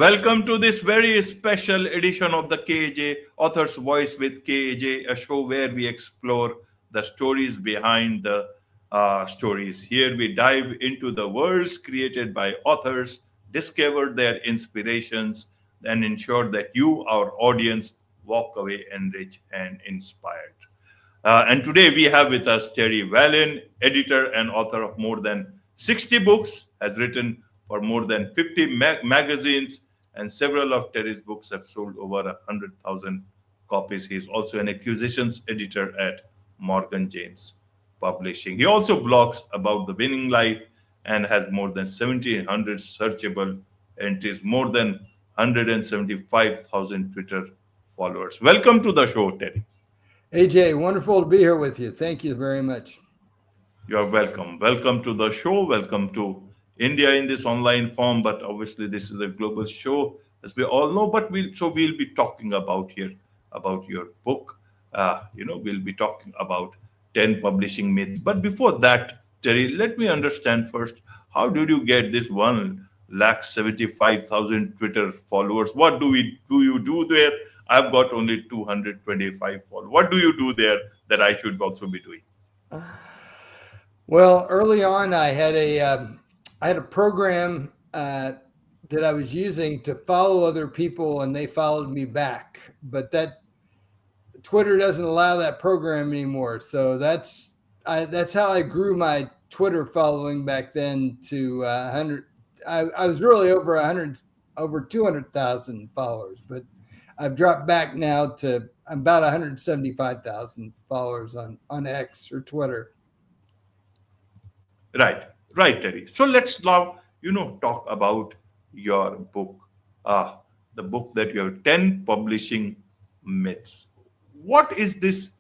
Welcome to this very special edition of the KAJ Author's Voice with KAJ, a show where we explore the stories behind the stories. Here we dive into the worlds created by authors, discover their inspirations, and ensure that you, our audience, walk away enriched and inspired. And today we have with us Terry Whalin, editor and author of more than 60 books, has written for more than 50 magazines, and several of Terry's books have sold over 100,000 copies. He is also an acquisitions editor at Morgan James Publishing. He also blogs about the winning life and has more than 1,700 searchable entries, more than 175,000 Twitter followers. Welcome to the show, Terry. AJ, wonderful to be here with you. Thank you very much. You're welcome. Welcome to the show. Welcome to India in this online form, but obviously this is a global show, as we all know. But we'll be talking about your book. We'll be talking about 10 publishing myths. But before that, Terry, let me understand first, how did you get this 175,000 Twitter followers? What do you do there? I've got only 225 followers. What do you do there that I should also be doing? Well, early on, I had a program that I was using to follow other people, and they followed me back. But that Twitter doesn't allow that program anymore. So that's how I grew my Twitter following back then to 100. I was really over 200,000 followers, but I've dropped back now to about 175,000 followers on X or Twitter. Right, Terry. So let's now, talk about your book, the book that you have, 10 publishing myths. What is this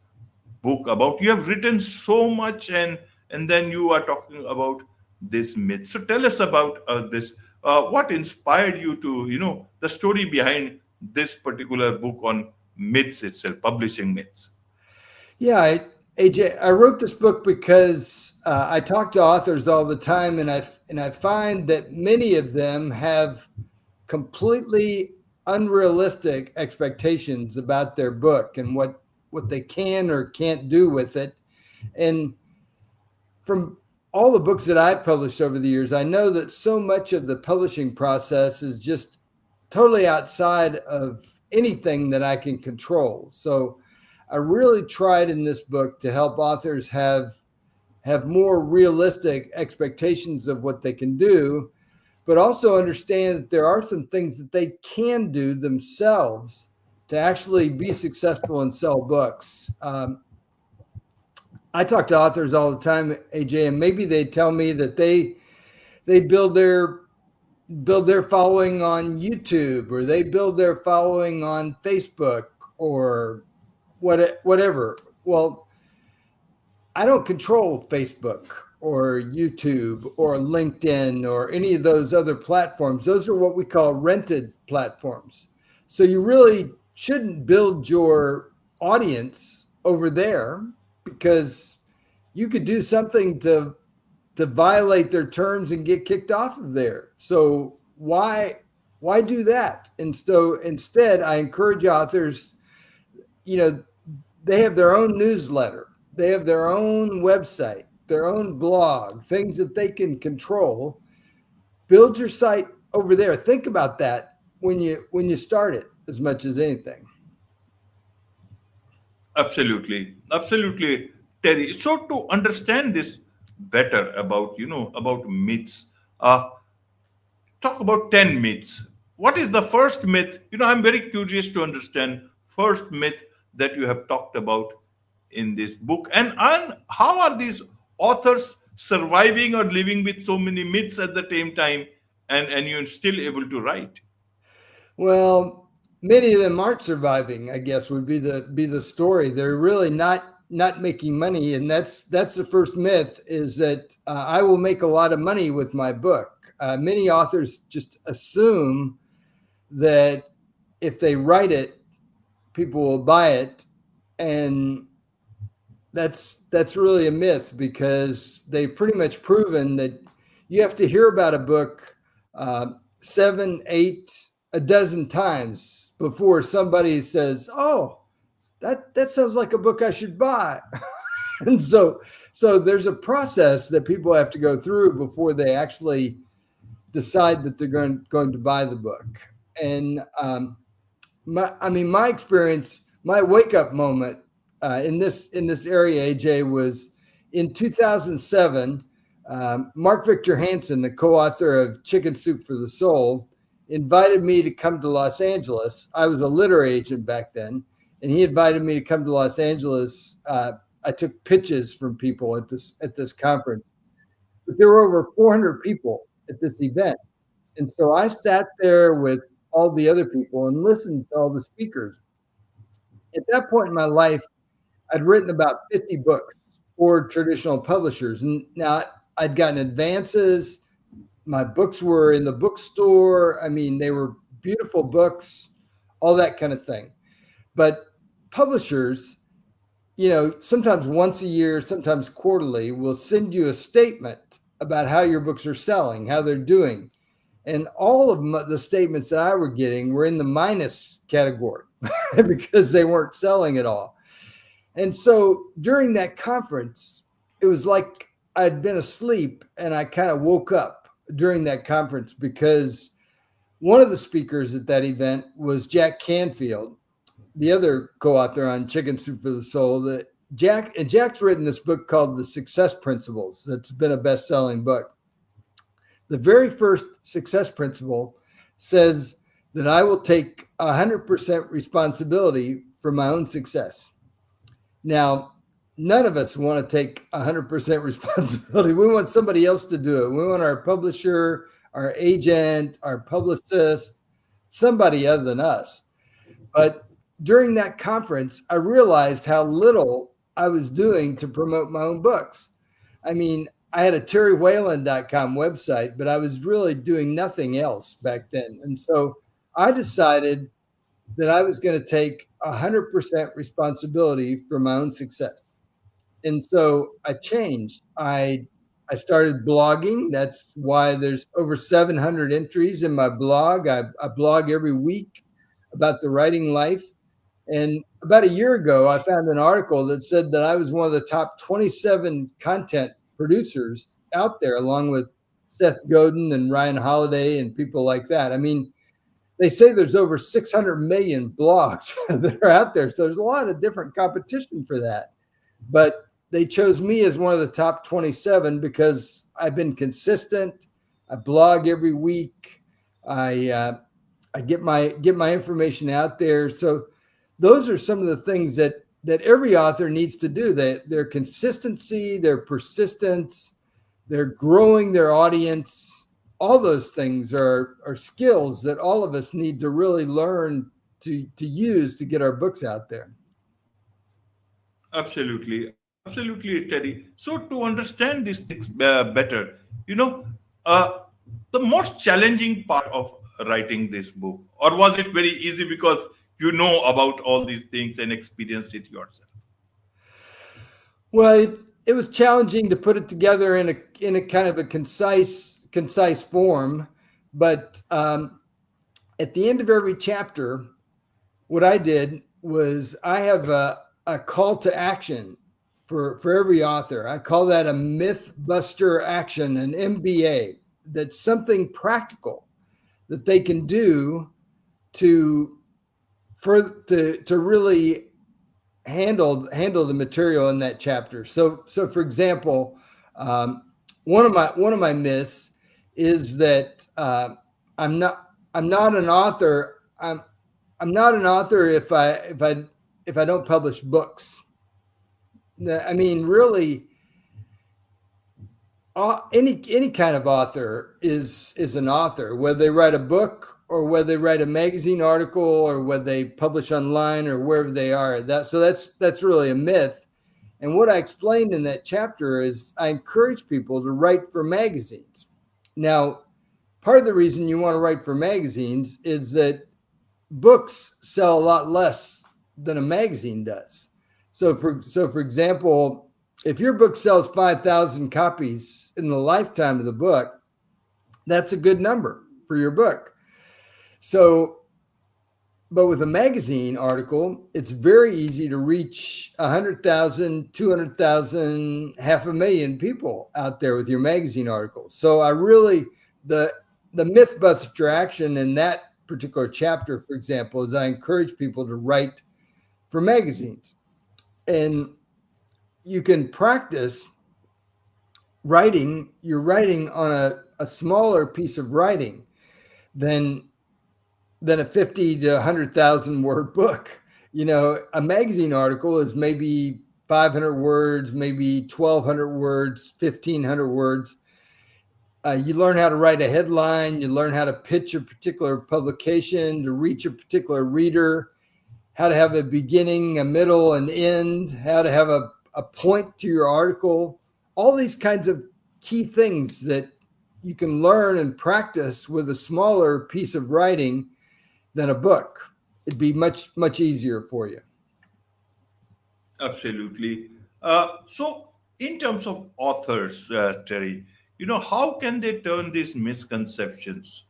book about? You have written so much, and then you are talking about this myth. So tell us about this. What inspired you to, the story behind this particular book on myths itself, publishing myths? Yeah, AJ, I wrote this book because I talk to authors all the time, and I find that many of them have completely unrealistic expectations about their book and what they can or can't do with it. And from all the books that I've published over the years, I know that so much of the publishing process is just totally outside of anything that I can control. So I really tried in this book to help authors have more realistic expectations of what they can do, but also understand that there are some things that they can do themselves to actually be successful and sell books. I talk to authors all the time, AJ, and maybe they tell me that they build their following on YouTube, or they build their following on Facebook, or whatever. Well, I don't control Facebook or YouTube or LinkedIn or any of those other platforms. Those are what we call rented platforms. So you really shouldn't build your audience over there, because you could do something to violate their terms and get kicked off of there. So why do that? And so instead, I encourage authors, they have their own newsletter, they have their own website, their own blog, things that they can control. Build your site over there. Think about that when you start it as much as anything. Absolutely, Terry. So to understand this better about myths, talk about 10 myths. What is the first myth? I'm very curious to understand first myth that you have talked about in this book, and how are these authors surviving or living with so many myths at the same time, and you're still able to write? Well, many of them aren't surviving, I guess, would be the story. They're really not making money, and that's the first myth, is that I will make a lot of money with my book. Many authors just assume that if they write it, people will buy it, and that's really a myth, because they've pretty much proven that you have to hear about a book 7, 8, a dozen times before somebody says, "Oh, that sounds like a book I should buy." And so there's a process that people have to go through before they actually decide that they're going to buy the book. And my experience, my wake up moment in this area, AJ, was in 2007. Mark Victor Hansen, the co-author of Chicken Soup for the Soul, invited me to come to Los Angeles. I was a literary agent back then, and he invited me to come to Los Angeles. I took pitches from people at this conference, but there were over 400 people at this event, and so I sat there with all the other people and listened to all the speakers. At that point in my life, I'd written about 50 books for traditional publishers, and now I'd gotten advances. My books were in the bookstore. I mean, they were beautiful books, all that kind of thing. But publishers, sometimes once a year, sometimes quarterly, will send you a statement about how your books are selling, how they're doing. And all of the statements that I were getting were in the minus category because they weren't selling at all. And so during that conference, it was like I'd been asleep and I kind of woke up during that conference because one of the speakers at that event was Jack Canfield, the other co-author on Chicken Soup for the Soul. Jack's written this book called The Success Principles. That's been a best-selling book. The very first success principle says that I will take 100% responsibility for my own success. Now, none of us want to take 100% responsibility. We want somebody else to do it. We want our publisher, our agent, our publicist, somebody other than us. But during that conference, I realized how little I was doing to promote my own books. I mean, I had a terrywhalin.com website, but I was really doing nothing else back then. And so I decided that I was going to take 100% responsibility for my own success. And so I changed. I started blogging. That's why there's over 700 entries in my blog. I blog every week about the writing life. And about a year ago, I found an article that said that I was one of the top 27 content producers out there, along with Seth Godin and Ryan Holiday and people like that. I mean, they say there's over 600 million blogs that are out there. So there's a lot of different competition for that. But they chose me as one of the top 27 because I've been consistent. I blog every week. I get my information out there. So those are some of the things that every author needs to do. Their consistency, their persistence, their growing their audience. All those things are skills that all of us need to really learn to use to get our books out there. Absolutely, Teddy. So to understand these things better, the most challenging part of writing this book, or was it very easy because you know about all these things and experienced it yourself? Well, it was challenging to put it together in a kind of a concise form, but at the end of every chapter, what I did was I have a call to action for every author. I call that a myth buster action, an MBA. That's something practical that they can do to really handle the material in that chapter. So for example, one of my myths is that I'm not an author. I'm not an author if I don't publish books. I mean, really, any kind of author is an author, whether they write a book or whether they write a magazine article or whether they publish online or wherever they are. That's really a myth. And what I explained in that chapter is I encourage people to write for magazines. Now, part of the reason you want to write for magazines is that books sell a lot less than a magazine does. So for example, if your book sells 5,000 copies in the lifetime of the book, that's a good number for your book. So, but with a magazine article, it's very easy to reach 100,000, 200,000, 500,000 people out there with your magazine articles. So I really, the mythbuster action in that particular chapter, for example, is I encourage people to write for magazines. And you can practice writing. You're writing on a smaller piece of writing than a 50 to 100,000 word book. A magazine article is maybe 500 words, maybe 1,200 words, 1,500 words. You learn how to write a headline. You learn how to pitch a particular publication to reach a particular reader, how to have a beginning, a middle, an end, how to have a point to your article, all these kinds of key things that you can learn and practice with a smaller piece of writing than a book. It'd be much, much easier for you. Absolutely. So, in terms of authors, Terry, how can they turn these misconceptions,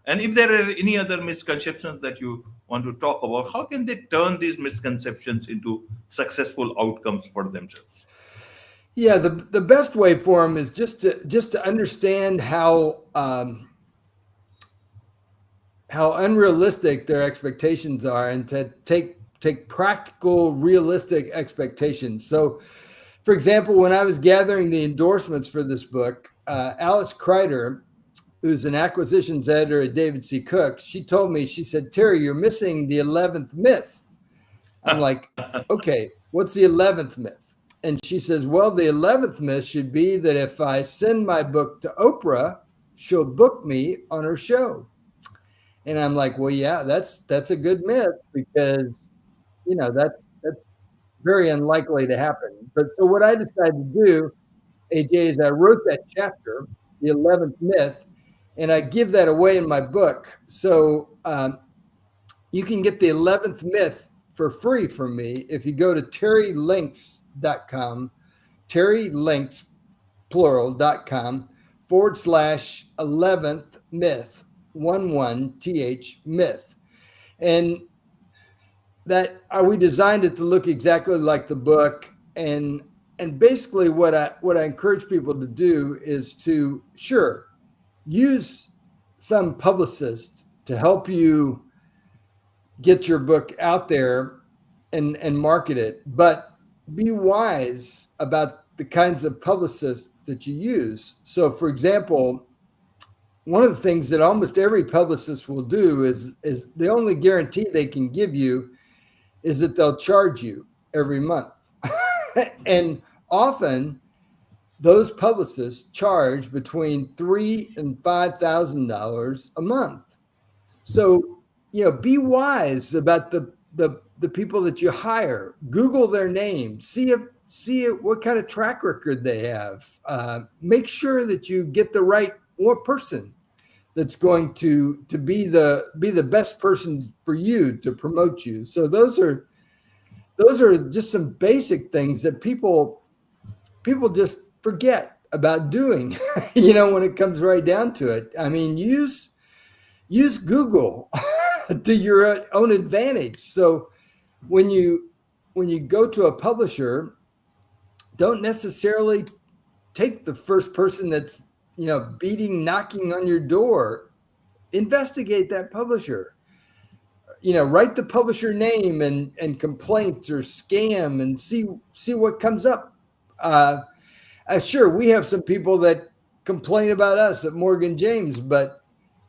and if there are any other misconceptions that you want to talk about, how can they turn these misconceptions into successful outcomes for themselves? Yeah, the best way for them is just to understand how unrealistic their expectations are, and to take practical, realistic expectations. So, for example, when I was gathering the endorsements for this book, Alice Kreider, who's an acquisitions editor at David C. Cook, she told me, she said, "Terry, you're missing the 11th myth." I'm like, okay, what's the 11th myth? And she says, well, the 11th myth should be that if I send my book to Oprah, she'll book me on her show. And I'm like, well, yeah, that's a good myth, because, that's very unlikely to happen. But so what I decided to do, AJ, is I wrote that chapter, the 11th myth, and I give that away in my book. So you can get the 11th myth for free from me if you go to terrylinks.com, terrylinks, plural.com, /11th myth, 11th myth. And that we designed it to look exactly like the book. And basically what I encourage people to do is to, sure, use some publicist to help you get your book out there and market it, but be wise about the kinds of publicists that you use. So, for example, one of the things that almost every publicist will do is the only guarantee they can give you is that they'll charge you every month. And often those publicists charge between $3,000 and $5,000 a month. So, be wise about the people that you hire. Google their names. See what kind of track record they have. Make sure that you get the right person that's going to be the best person for you to promote you. So those are just some basic things that people just forget about doing. When it comes right down to it. I mean, use Google to your own advantage. So when you go to a publisher, don't necessarily take the first person that's knocking on your door. Investigate that publisher. Write the publisher name and complaints or scam, and see what comes up. Sure, we have some people that complain about us at Morgan James, but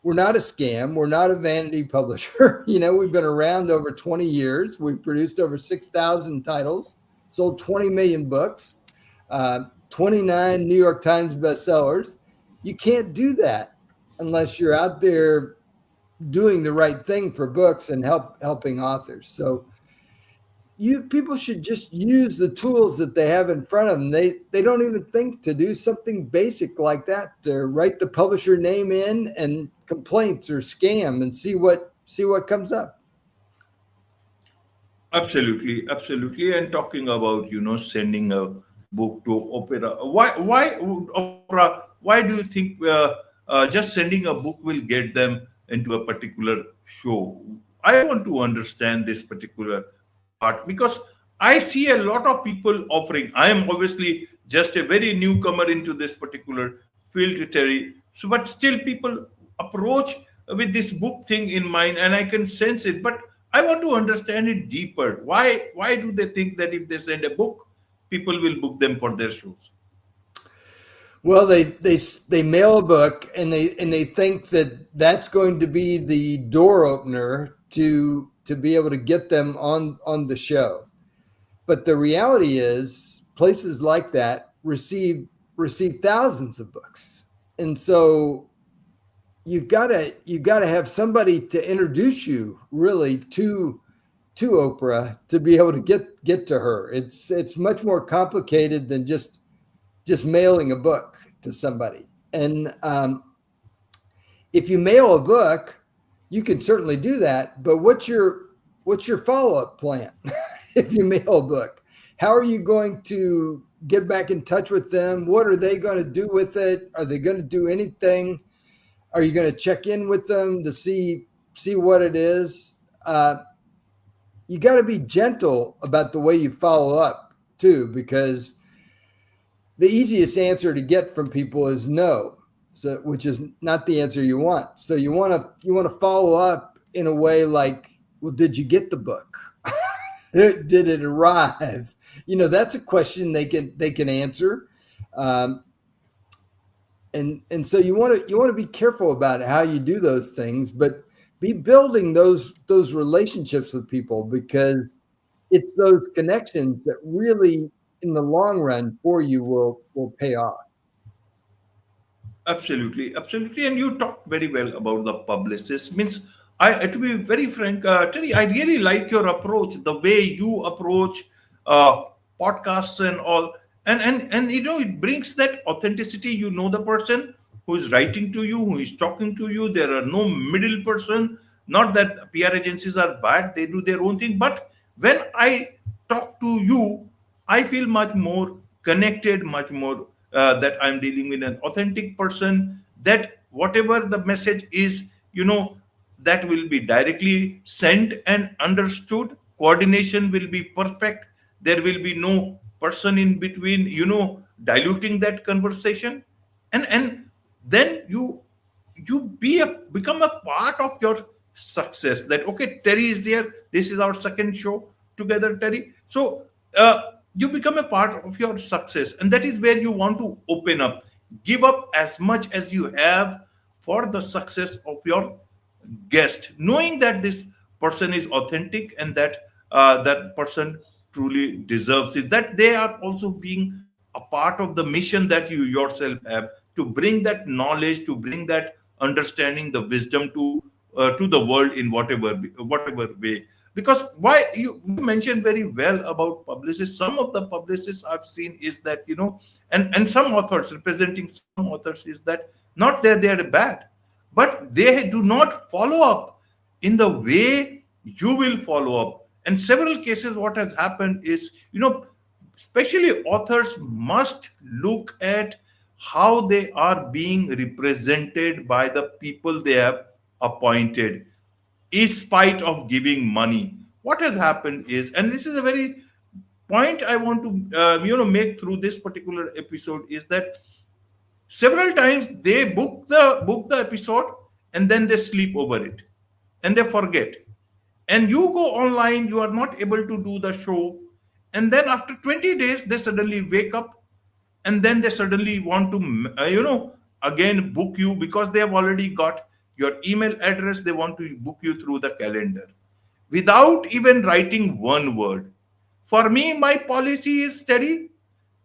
we're not a scam. We're not a vanity publisher. We've been around over 20 years. We've produced over 6,000 titles, sold 20 million books, 29 New York Times bestsellers. You can't do that unless you're out there doing the right thing for books and helping authors. So people should just use the tools that they have in front of them. They don't even think to do something basic like that, to write the publisher name in and complaints or scam, and see what comes up. Absolutely. And talking about sending a book to opera, why opera? Why do you think just sending a book will get them into a particular show. I want to understand this particular part because I see a lot of people offering. I am obviously just a very newcomer into this particular field, Terry. So, but still, people approach with this book thing in mind, and I can sense it. But I want to understand it deeper. Why do they think that if they send a book, people will book them for their shows? Well, they mail a book and they think that that's going to be the door opener to be able to get them on the show. But the reality is places like that receive thousands of books. And so you've got to have somebody to introduce you really to Oprah to be able to get to her. It's much more complicated than just mailing a book to somebody. And if you mail a book, you can certainly do that. But what's your follow-up plan if you mail a book? How are you going to get back in touch with them? What are they going to do with it? Are they going to do anything? Are you going to check in with them to see what it is? You got to be gentle about the way you follow up too, because the easiest answer to get from people is no, so which is not the answer you want. So you want to follow up in a way like, well, did you get the book? Did it arrive? That's a question they can answer. And so you want to be careful about how you do those things, but be building those relationships with people, because it's those connections that really, in the long run, for you will pay off. Absolutely, absolutely. And you talked very well about the publicist. Means, to be very frank, Terry, I really like your approach, the way you approach uh, podcasts and all. And it brings that authenticity. You know the person who is writing to you, who is talking to you. There are no middle person. Not that PR agencies are bad; they do their own thing. But when I talk to you, I feel much more connected, much more that I'm dealing with an authentic person, that whatever the message is, that will be directly sent and understood. Coordination will be perfect. There will be no person in between, diluting that conversation. And then you become a part of your success. That, okay, Terry is there, this is our second show together, Terry. So you become a part of your success, and that is where you want to open up, give up as much as you have for the success of your guest, knowing that this person is authentic, and that that person truly deserves it, that they are also being a part of the mission that you yourself have, to bring that knowledge, to bring that understanding, the wisdom to the world in whatever way. Because why you mentioned very well about publicists. Some of the publicists I've seen is that, and some authors, representing some authors, is that not that they are bad, but they do not follow up in the way you will follow up. And several cases, what has happened is, especially authors must look at how they are being represented by the people they have appointed, in spite of giving money. What has happened is, and this is a very point I want to make through this particular episode, is that several times they book the episode, and then they sleep over it, and they forget, and you go online, you are not able to do the show, and then after 20 days they suddenly wake up, and then they suddenly want to again book you, because they have already got your email address. They want to book you through the calendar without even writing one word. For me, my policy is steady: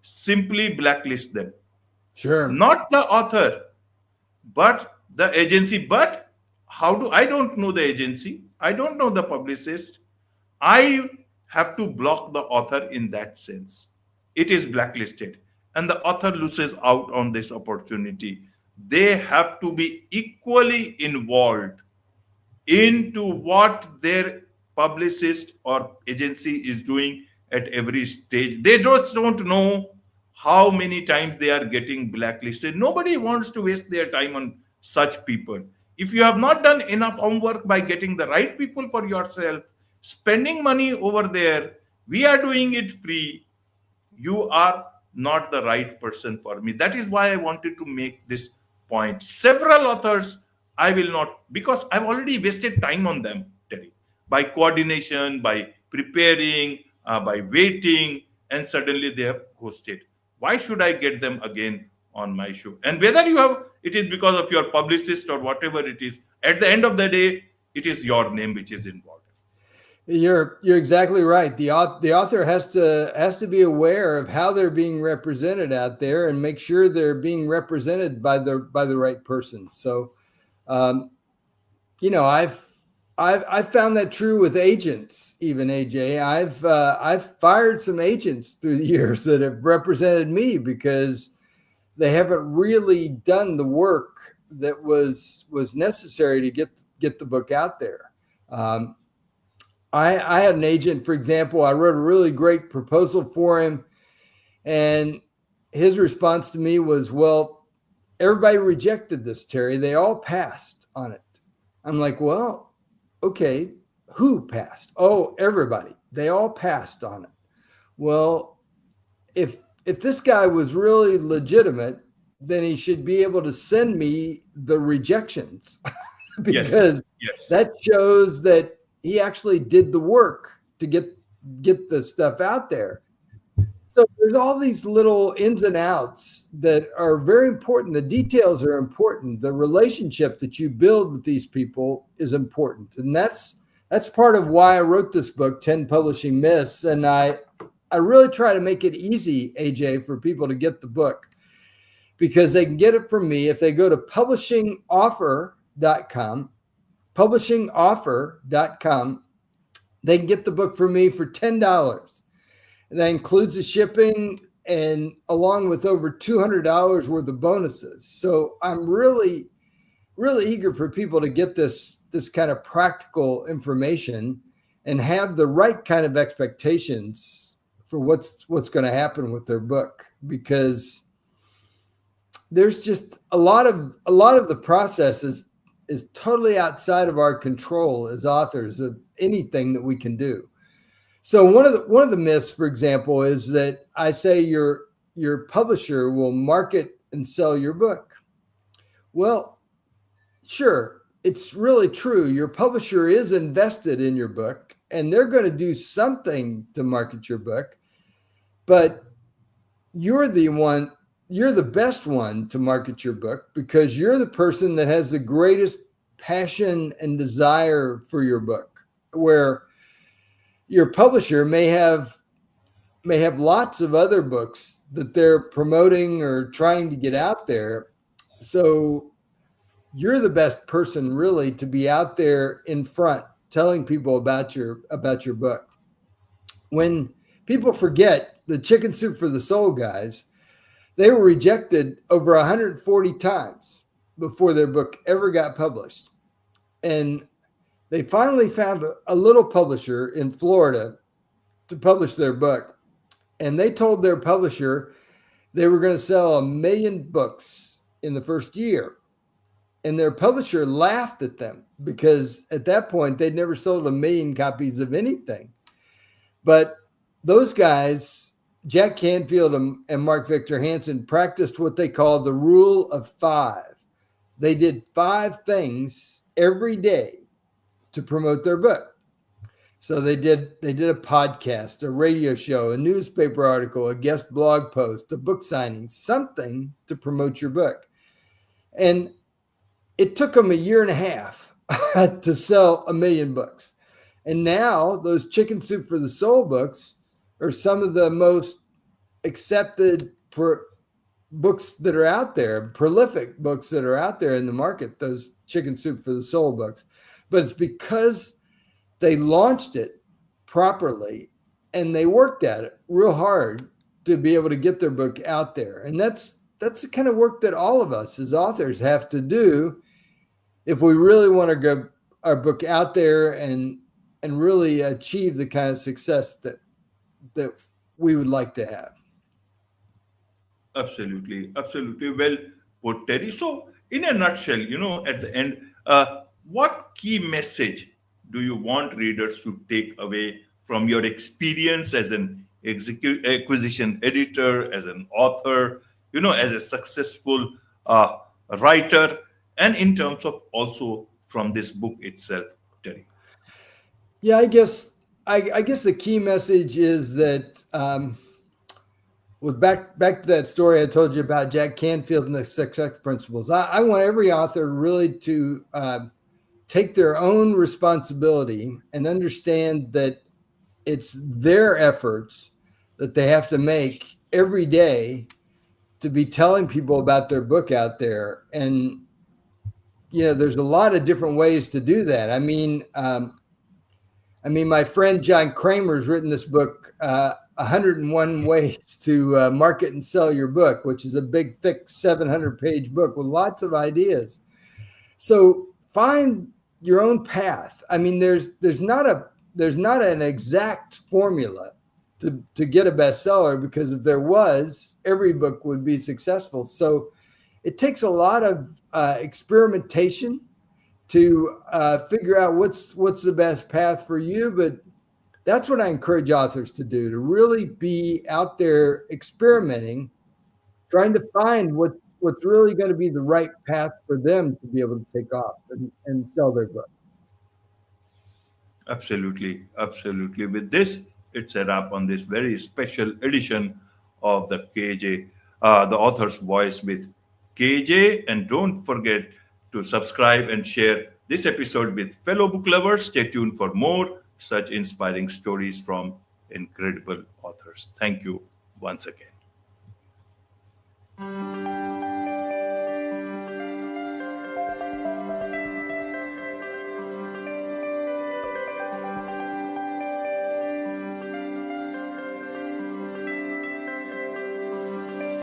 simply blacklist them, Sure. not the author, but the agency. But how do I don't know the agency, I don't know the publicist, I have to block the author. In that sense, it is blacklisted, and the author loses out on this opportunity. They have to be equally involved into what their publicist or agency is doing at every stage. They just don't know how many times they are getting blacklisted. Nobody wants to waste their time on such people. If you have not done enough homework by getting the right people for yourself, spending money over there, we are doing it free, you are not the right person for me. That is why I wanted to make this point. Several authors, I will not, because I've already wasted time on them, Terry, by coordination, by preparing, by waiting, and suddenly they have ghosted. Why should I get them again on my show? And whether you have, it is because of your publicist or whatever it is, at the end of the day, it is your name which is involved. You're exactly right. The author has to be aware of how they're being represented out there and make sure they're being represented by the right person. So, I've found that true with agents. Even AJ, I've fired some agents through the years that have represented me because they haven't really done the work that was necessary to get the book out there. I had an agent, for example, I wrote a really great proposal for him, and his response to me was, well, everybody rejected this, Terry. They all passed on it. I'm like, well, okay, who passed? Oh, everybody. They all passed on it. Well, if this guy was really legitimate, then he should be able to send me the rejections because that shows that he actually did the work to get the stuff out there. So there's all these little ins and outs that are very important. The details are important. The relationship that you build with these people is important. And that's part of why I wrote this book, 10 Publishing Myths. And I really try to make it easy, AJ, for people to get the book because they can get it from me if they go to publishingoffer.com. publishingoffer.com. They can get the book from me for $10. And that includes the shipping and along with over $200 worth of bonuses. So I'm really, really eager for people to get this kind of practical information and have the right kind of expectations for what's going to happen with their book, because there's just a lot of the processes is totally outside of our control as authors of anything that we can do. So one of the myths, for example, is that I say your publisher will market and sell your book. Well, sure, it's really true. Your publisher is invested in your book and they're going to do something to market your book, but you're the best one to market your book because you're the person that has the greatest passion and desire for your book, where your publisher may have lots of other books that they're promoting or trying to get out there. So you're the best person really to be out there in front telling people about your book. When people forget the Chicken Soup for the Soul guys, they were rejected over 140 times before their book ever got published. And they finally found a little publisher in Florida to publish their book. And they told their publisher they were going to sell 1 million books in the first year. And their publisher laughed at them because at that point, they'd never sold 1 million copies of anything. But those guys, Jack Canfield and Mark Victor Hansen, practiced what they call the rule of 5. They did 5 things every day to promote their book. So they did a podcast, a radio show, a newspaper article, a guest blog post, a book signing, something to promote your book. And it took them 1.5 years to sell 1 million books. And now those Chicken Soup for the Soul books are some of the most accepted books that are out there, prolific books that are out there in the market, those Chicken Soup for the Soul books. But it's because they launched it properly and they worked at it real hard to be able to get their book out there. And that's the kind of work that all of us as authors have to do if we really want to get our book out there and really achieve the kind of success that we would like to have. Absolutely. Well put, Terry. So, in a nutshell, at the end, What key message do you want readers to take away from your experience as an acquisition editor, as an author, as a successful uh, writer, and in terms of also from this book itself, Terry? Yeah, I guess the key message is that back to that story I told you about Jack Canfield and the success principles. I want every author really to take their own responsibility and understand that it's their efforts that they have to make every day to be telling people about their book out there. And there's a lot of different ways to do that. My friend John Kramer's written this book, 101 Ways to Market and Sell Your Book, which is a big, thick 700-page book with lots of ideas. So find your own path. There's not an exact formula to get a bestseller, because if there was, every book would be successful. So it takes a lot of experimentation to figure out what's the best path for you. But that's what I encourage authors to do, to really be out there experimenting, trying to find what's really going to be the right path for them to be able to take off and sell their book. Absolutely, absolutely. With this, it's a wrap on this very special edition of the KJ, the author's voice with KJ. And don't forget to subscribe and share this episode with fellow book lovers. Stay tuned for more such inspiring stories from incredible authors. Thank you once again.